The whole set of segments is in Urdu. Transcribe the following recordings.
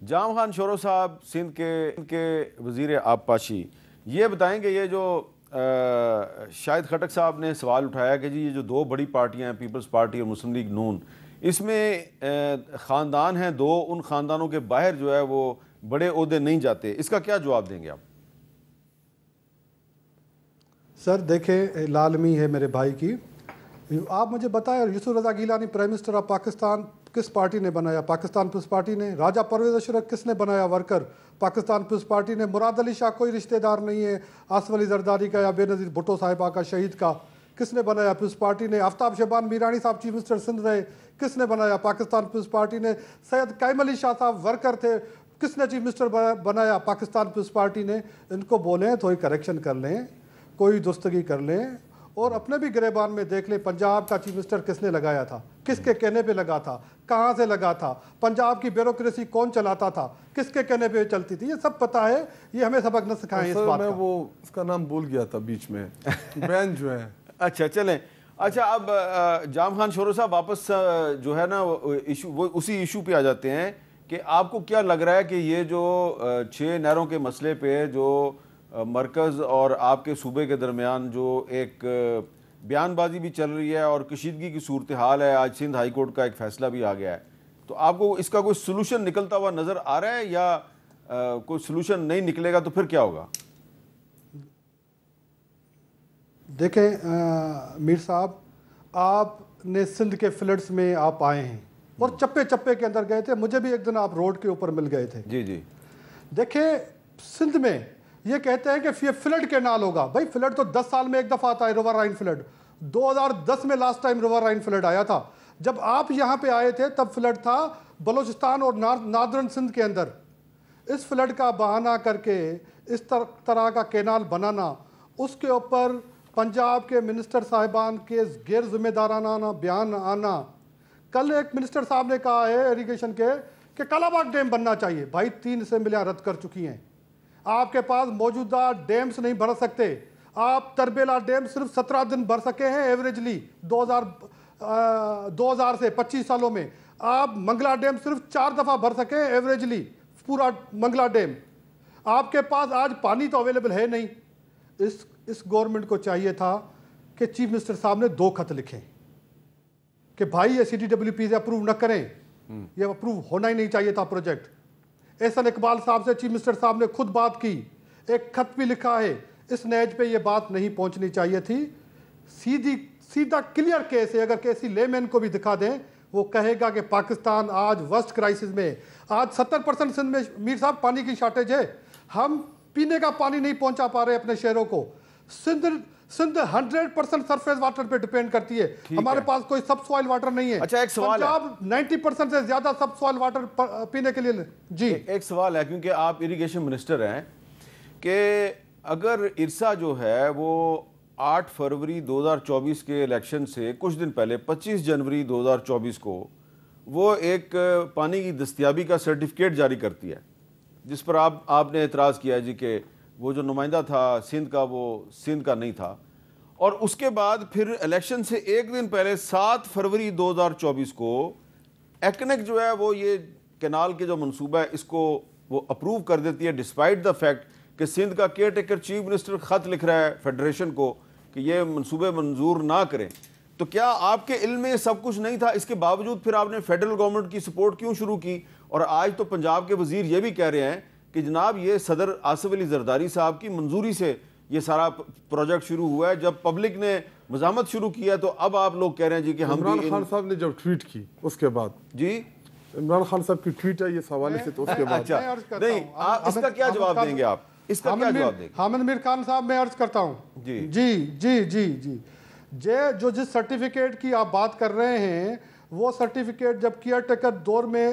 جام خان شورو صاحب سندھ کے وزیر آبپاشی، یہ بتائیں کہ یہ جو شاہد خٹک صاحب نے سوال اٹھایا کہ جی یہ جو دو بڑی پارٹیاں ہیں، پیپلز پارٹی اور مسلم لیگ نون، اس میں خاندان ہیں دو، ان خاندانوں کے باہر جو ہے وہ بڑے عہدے نہیں جاتے، اس کا کیا جواب دیں گے آپ؟ سر دیکھیں لالمی ہے میرے بھائی کی، آپ مجھے بتائیں Yousaf Raza Gilani prime minister of Pakistan کس پارٹی نے بنایا؟ پاکستان پیپلز پارٹی نے۔ راجہ پرویز اشرف کس نے بنایا ورکر؟ پاکستان پیپلز پارٹی نے۔ مراد علی شاہ کوئی رشتہ دار نہیں ہے آصف علی زرداری کا یا بے نظیر بھٹو صاحبہ کا شہید کا، کس نے بنایا؟ پیپلز پارٹی نے۔ آفتاب شہبان میرانی صاحب چیف منسٹر سندھ رہے، کس نے بنایا؟ پاکستان پیپلز پارٹی نے۔ سید قائم علی شاہ صاحب ورکر تھے، کس نے چیف منسٹر بنایا؟ پاکستان پیپلز پارٹی نے۔ ان کو بولیں تھوڑی کریکشن کر لیں، کوئی درستگی کر لیں، اور اپنے بھی گریبان میں دیکھ لیں پنجاب کا چیف منسٹر کس نے لگایا تھا، کس کے کہنے پہ لگا تھا، کہاں سے لگا تھا، پنجاب کی بیوروکریسی کون چلاتا تھا، کس کے کہنے پہ چلتی تھی، یہ سب پتہ ہے، یہ ہمیں سبق نہ سکھائیں اس بات کا۔ میں وہ اس کا نام بھول گیا تھا بیچ میں، بین جو ہے۔ اچھا چلیں، اچھا اب جام خان شورو صاحب واپس جو ہے نا وہ اسی ایشو پہ آ جاتے ہیں کہ آپ کو کیا لگ رہا ہے کہ یہ جو 6 نہروں کے مسئلے پہ جو مرکز اور آپ کے صوبے کے درمیان جو ایک بیان بازی بھی چل رہی ہے اور کشیدگی کی صورتحال ہے، آج سندھ ہائی کورٹ کا ایک فیصلہ بھی آ گیا ہے، تو آپ کو اس کا کوئی سلوشن نکلتا ہوا نظر آ رہا ہے یا کوئی سلوشن نہیں نکلے گا تو پھر کیا ہوگا؟ دیکھیں میر صاحب، آپ نے سندھ کے فلڈز میں آپ آئے ہیں اور چپے چپے کے اندر گئے تھے، مجھے بھی ایک دن آپ روڈ کے اوپر مل گئے تھے۔ جی جی دیکھیں سندھ میں یہ کہتے ہیں کہ یہ فلڈ کینال ہوگا، بھائی فلڈ تو 10 سال میں ایک دفعہ آتا ہے، ریور رائن فلڈ 2010 میں last time river Rhine flood آیا تھا۔ جب آپ یہاں پہ آئے تھے تب فلڈ تھا بلوچستان اور ناردرن سندھ کے اندر۔ اس فلڈ کا بہانہ کر کے اس طرح کا کینال بنانا، اس کے اوپر پنجاب کے منسٹر صاحبان کے غیر ذمہ دارانہ بیان آنا۔ کل ایک منسٹر صاحب نے کہا ہے ایریگیشن کے کہ کالا باغ ڈیم بننا چاہیے، بھائی 3 اسمبلیاں رد کر چکی ہیں، آپ کے پاس موجودہ ڈیمز نہیں بھر سکتے۔ آپ تربیلا ڈیم صرف 17 دن بھر سکے ہیں ایوریجلی 2000 سے 25 سالوں میں۔ آپ منگلا ڈیم صرف 4 دفعہ بھر سکے ہیں ایوریجلی، پورا منگلا ڈیم۔ آپ کے پاس آج پانی تو اویلیبل ہے نہیں۔ اس گورنمنٹ کو چاہیے تھا کہ چیف منسٹر صاحب نے 2 خط لکھیں کہ بھائی یہ CTWP سے اپروو نہ کریں، یہ اپروو ہونا ہی نہیں چاہیے تھا پروجیکٹ۔ احسن اقبال صاحب سے چیف منسٹر صاحب نے خود بات کی، ایک خط بھی لکھا ہے، اس نیج پہ یہ بات نہیں پہنچنی چاہیے تھی۔ سیدھا کلیئر کیس ہے، اگر کسی لے مین کو بھی دکھا دیں وہ کہے گا کہ پاکستان آج ورسٹ کرائسس میں، آج 70% سندھ میں میر صاحب پانی کی شارٹیج ہے، ہم پینے کا پانی نہیں پہنچا پا رہے اپنے شہروں کو۔ سندھ 100% سرفیس واٹر پہ ڈیپینڈ کرتی ہے، ہمارے پاس کوئی سب سوائل واٹر نہیں ہے۔ اچھا ایک سوال ہے، پنجاب 90% سے زیادہ سب سوائل واٹر پینے کے لیے۔ جی ایک سوال ہے، کیونکہ آپ اریگیشن منسٹر ہیں، کہ اگر ارسا جو ہے وہ 8 فروری 2024 کے الیکشن سے کچھ دن پہلے 25 جنوری 2024 کو وہ ایک پانی کی دستیابی کا سرٹیفکیٹ جاری کرتی ہے، جس پر آپ نے اعتراض کیا جی کہ وہ جو نمائندہ تھا سندھ کا وہ سندھ کا نہیں تھا، اور اس کے بعد پھر الیکشن سے ایک دن پہلے 7 فروری 2024 کو ایکنک جو ہے وہ یہ کینال کے جو منصوبہ ہے اس کو وہ اپروو کر دیتی ہے، ڈسپائٹ دا فیکٹ کہ سندھ کا کیئر ٹیکر چیف منسٹر خط لکھ رہا ہے فیڈریشن کو کہ یہ منصوبے منظور نہ کریں۔ تو کیا آپ کے علم میں سب کچھ نہیں تھا؟ اس کے باوجود پھر آپ نے فیڈرل گورنمنٹ کی سپورٹ کیوں شروع کی؟ اور آج تو پنجاب کے وزیر یہ بھی کہہ رہے ہیں کہ جناب یہ صدر آصف علی زرداری صاحب کی منظوری سے یہ سارا پروجیکٹ شروع ہوا ہے، جب پبلک نے مزاحمت شروع کیا تو اب آپ لوگ کہہ رہے ہیں جی کہ ہم عمران خان صاحب نے جب ٹویٹ کی اس کے بعد، جی عمران خان صاحب کی ٹویٹ ہے اس حوالے سے، تو اس کے بعد اچھا نہیں اس کا کیا جواب دیں گے آپ؟ اس کا کیا جواب دیں گے؟ حامد میر خان صاحب میں عرض کرتا ہوں، جی جی جی جی جی جو جس سرٹیفکیٹ کی آپ بات کر رہے ہیں وہ سرٹیفکیٹ جب کیئر ٹیکر دور میں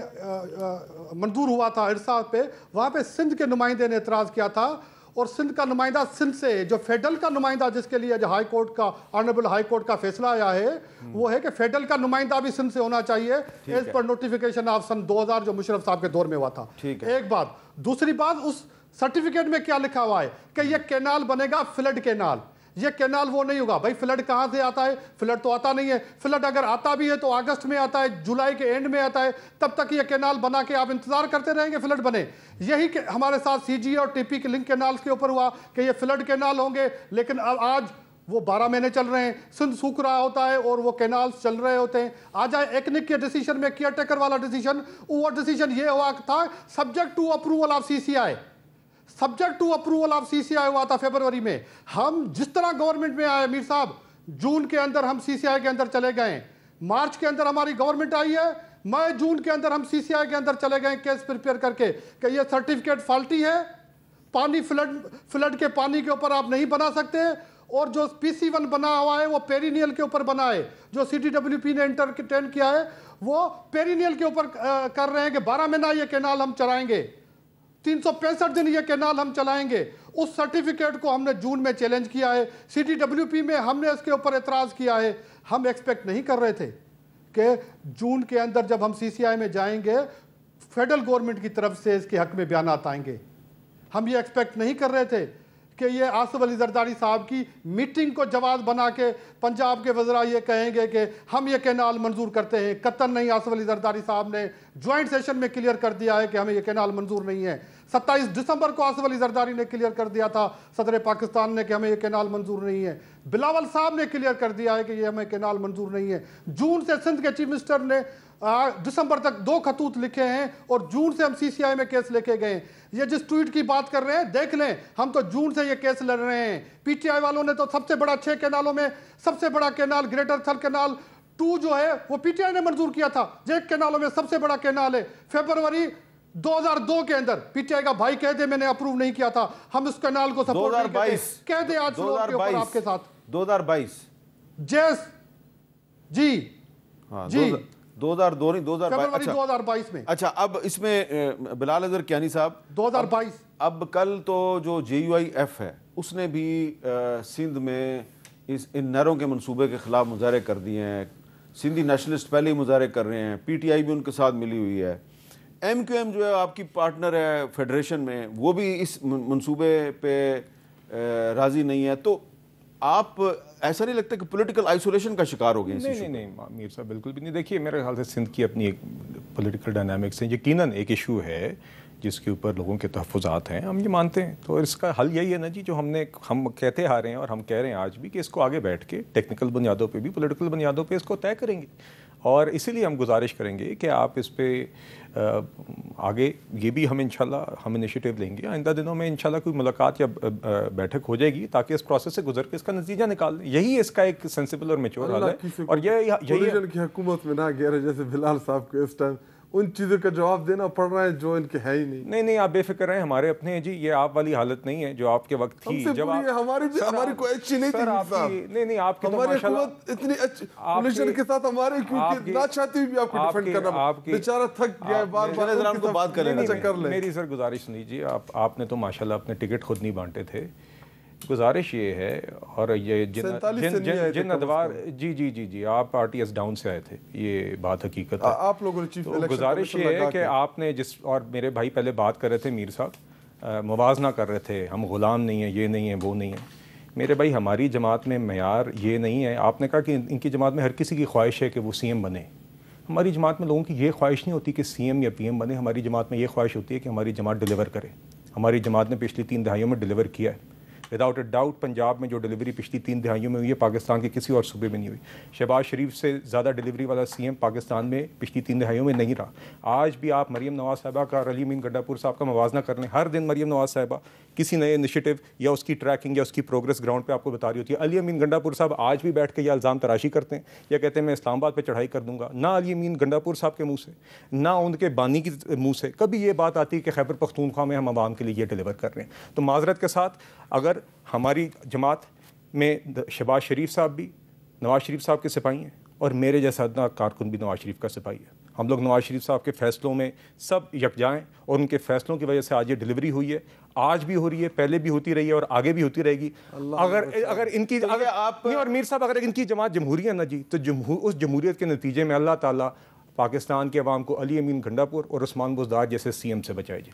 منظور ہوا تھا ارسا پہ، وہاں پہ سندھ کے نمائندے نے اعتراض کیا تھا، اور سندھ کا نمائندہ سندھ سے، جو فیڈرل کا نمائندہ جس کے لیے جو ہائی کورٹ کا آنریبل ہائی کورٹ کا فیصلہ آیا ہے وہ ہے کہ فیڈرل کا نمائندہ بھی سندھ سے ہونا چاہیے as per notification of sun 2000 جو مشرف صاحب کے دور میں ہوا تھا۔ ایک بات، دوسری بات، اس سرٹیفکیٹ میں کیا لکھا ہوا ہے کہ یہ کینال بنے گا فلڈ کینال، یہ کینال وہ نہیں ہوگا. بھائی فلڈ کہاں سے آتا ہے؟ فلڈ تو آتا نہیں ہے. فلڈ اگر آتا بھی ہے تو اگست میں آتا ہے, جولائی کے اینڈ میں آتا ہے. تب تک یہ کینال بنا کے آپ انتظار کرتے رہیں گے فلڈ بنے. یہی کہ ہمارے ساتھ سی جی اور ٹی پی کے لنک کینالز کے اوپر ہوا کہ یہ فلڈ کینال ہوں گے, لیکن اب آج وہ 12 مہینے چل رہے ہیں, سندھ سوکھ رہا ہوتا ہے اور وہ کینالز چل رہے ہوتے ہیں. آ جائے ایکنک کے ڈیسیشن میں, کیئر ٹیکر والا ڈیسیشن, وہ ڈیسیشن یہ ہوا تھا subject to approval of C C I. Subject to approval of C C I ہوا تھا فیبروری میں. ہم جس طرح گورنمنٹ میں آئے میر صاحب, جون کے اندر ہم سی سی آئی کے اندر چلے گئے, مارچ کے اندر ہماری گورنمنٹ آئی ہے, مئی جون کے اندر ہم سی سی آئی کے اندر چلے گئے کیس پریپیئر کر کے کہ یہ سرٹیفکیٹ فالٹی ہے, پانی فلڈ کے پانی کے اوپر آپ نہیں بنا سکتے, اور جو پی سی 1 بنا ہوا ہے وہ پیرینیل کے اوپر بنا ہے. جو سی ٹی ڈبلیو پی نے انٹرٹین کیا ہے وہ پیرینیل کے اوپر کر رہے ہیں کہ 12 مہینہ یہ کینال ہم چلائیں گے, 365 دن یہ کینال ہم چلائیں گے. اس سرٹیفکیٹ کو ہم نے جون میں چیلنج کیا ہے, سی ٹی ڈبلیو پی میں ہم نے اس کے اوپر اعتراض کیا ہے. ہم ایکسپیکٹ نہیں کر رہے تھے کہ جون کے اندر جب ہم سی سی آئی میں جائیں گے فیڈرل گورنمنٹ کی طرف سے اس کے حق میں بیانات آئیں گے. ہم یہ ایکسپیکٹ نہیں کر رہے تھے کہ یہ آصف علی زرداری صاحب کی میٹنگ کو جواز بنا کے پنجاب کے وزراء یہ کہیں گے کہ ہم یہ کینال منظور کرتے ہیں. قطعاً نہیں. آصف علی زرداری صاحب نے جوائنٹ سیشن میں کلیئر کر دیا ہے کہ ہمیں یہ کینال منظور نہیں ہے. 27 دسمبر کو آصف علی زرداری نے کلیئر کر دیا تھا صدر پاکستان نے کہ ہمیں یہ کینال منظور نہیں ہے. بلاول صاحب نے کلیئر کر دیا ہے کہ یہ ہمیں کینال منظور نہیں ہے. جون سے سندھ کے چیف منسٹر نے دسمبر تک 2 خطوط لکھے ہیں اور جون سے ہم سی سی آئی میں کیس لے کے گئے. یہ جس ٹویٹ کی بات کر رہے ہیں دیکھ لیں, ہم تو جون سے یہ کیس لڑ رہے ہیں. پی ٹی آئی والوں نے تو سب سے بڑا 6 کینالوں میں سب سے بڑا کینال گریٹر تھل کینال 2 جو ہے وہ پی ٹی آئی نے منظور کیا تھا, جو 1 کینالوں میں سب سے بڑا کینال ہے. فیبروری 2002 کے اندر پی ٹی آئی کا بھائی کہہ دے میں نے اپروو نہیں کیا تھا, ہم اس کینال کو سپورٹ نہیں کرتے, کہہ دے آج فلور کے اوپر آپ کے ساتھ. 2022 جیس جی جی 2002 نہیں 2022 میں. اچھا اب اس میں بلال اظہر کیانی صاحب 2022 اب کل تو جو جے یو آئی ایف ہے اس نے بھی سندھ میں ان نہروں کے منصوبے کے خلاف مظاہرے کر دیے ہیں. سندھی نیشنلسٹ پہلے ہی مظاہرے کر رہے ہیں, پی ٹی آئی بھی ان کے ساتھ ملی ہوئی ہے, ایم کیو ایم جو ہے آپ کی پارٹنر ہے فیڈریشن میں وہ بھی اس منصوبے پہ راضی نہیں ہے. تو آپ ایسا نہیں لگتا کہ پولیٹیکل آئسولیشن کا شکار ہو گئے؟ نہیں میر صاحب بالکل بھی نہیں. دیکھیے میرے خیال سے سندھ کی اپنی ایک پولیٹیکل ڈائنامکس ہیں, یقیناً ایک ایشو ہے جس کے اوپر لوگوں کے تحفظات ہیں, ہم یہ مانتے ہیں. تو اس کا حل یہی ہے نا جی, جو ہم کہتے آ رہے ہیں اور ہم کہہ رہے ہیں آج بھی کہ اس کو آگے بیٹھ کے ٹیکنیکل بنیادوں پہ بھی پولیٹیکل بنیادوں پہ اس کو طے کریں گے. اور اسی لیے ہم گزارش کریں گے کہ آپ اس پہ آگے یہ بھی ہم انشاءاللہ ہم انیشیٹو لیں گے. آئندہ دنوں میں انشاءاللہ کوئی ملاقات یا بیٹھک ہو جائے گی تاکہ اس پروسیس سے گزر کے اس کا نتیجہ نکال دیں. یہی اس کا ایک سینسیبل اور میچور حل ہے. اور یہی کی حکومت میں نہ گیا رہے جیسے بلال صاحب کو اس ٹائم ان چیزوں کا جواب دینا پڑ رہا ہے جو ان کے ہے ہی نہیں. نہیں آپ بے فکر رہیں, ہمارے اپنے ہیں جی. یہ آپ والی حالت نہیں ہے جو آپ کے وقت تھی جب ہماری کوئی اچھی نہیں تھی. نہیں آپ کی ہماری حکومت اتنی اچھی پولیٹیشن کے ساتھ ہمارے کیونکہ نہ چاہتی بھی آپ کو ڈیفینڈ کرنا بیچارہ تھک گیا ہے بار بات کریں. میری سر گزارش سنیے جی, آپ نے تو ماشاءاللہ اپنے ٹکٹ خود نہیں بانٹے تھے. گزارش یہ ہے, اور یہ جن ادوار جی آپ آر ٹی ایس ڈاؤن سے آئے تھے, یہ بات حقیقت ہے. آپ لوگوں نے چیف الیکشن گزارش یہ ہے کہ آپ نے جس, اور میرے بھائی پہلے بات کر رہے تھے میر صاحب, موازنہ کر رہے تھے ہم غلام نہیں ہیں, یہ نہیں ہیں, وہ نہیں ہیں. میرے بھائی ہماری جماعت میں معیار یہ نہیں ہے. آپ نے کہا کہ ان کی جماعت میں ہر کسی کی خواہش ہے کہ وہ سی ایم بنے. ہماری جماعت میں لوگوں کی یہ خواہش نہیں ہوتی کہ سی ایم یا پی ایم بنے. ہماری جماعت میں یہ خواہش ہوتی ہے کہ ہماری جماعت ڈیلیور کرے. ہماری جماعت نے پچھلی 3 دہائیوں میں ڈیلیور کیا ہے. وداؤٹ اے ڈاؤٹ پنجاب میں جو ڈیلیوری پچھلی 3 دہائیوں میں ہوئی ہے پاکستان کے کسی اور صوبے میں نہیں ہوئی. شہباز شریف سے زیادہ ڈیلیوری والا سی ایم پاکستان میں پچھلی 3 دہائیوں میں نہیں رہا. آج بھی آپ مریم نواز صاحبہ کا اور علی امین گنڈاپور صاحب کا موازنہ کر لیں. ہر دن مریم نواز صاحبہ کسی نئے انیشیٹو یا اس کی ٹریکنگ یا اس کی پروگرس گراؤنڈ پہ آپ کو بتا رہی ہوتی ہے. علی امین گنڈاپور صاحب آج بھی بیٹھ کے یہ الزام تراشی کرتے ہیں یا کہتے ہیں میں اسلام آباد پہ چڑھائی کر دوں گا. نہ علی امین گنڈاپور صاحب کے منہ سے نہ ان کے بانی کی منہ سے کبھی یہ بات آتی ہے کہ خیبر پختونخوا میں ہم عوام کے لیے یہ ڈیلیور کر رہے ہیں. تو معذرت کے ساتھ اگر ہماری جماعت میں شہباز شریف صاحب بھی نواز شریف صاحب کے سپاہی ہیں اور میرے جیسا ادنا کارکن بھی نواز شریف کا سپاہی ہے. ہم لوگ نواز شریف صاحب کے فیصلوں میں سب یکجا ہیں اور ان کے فیصلوں کی وجہ سے آج یہ ڈیلیوری ہوئی ہے. آج بھی ہو رہی ہے, پہلے بھی ہوتی رہی ہے اور آگے بھی ہوتی رہے گی. اگر ان کی اور میر صاحب اگر ان کی جماعت جمہوری ہے نا جی, تو اس جمہوریت کے نتیجے میں اللہ تعالیٰ پاکستان کے عوام کو علی امین گنڈاپور اور عثمان بزدار جیسے سی ایم سے بچائے جی.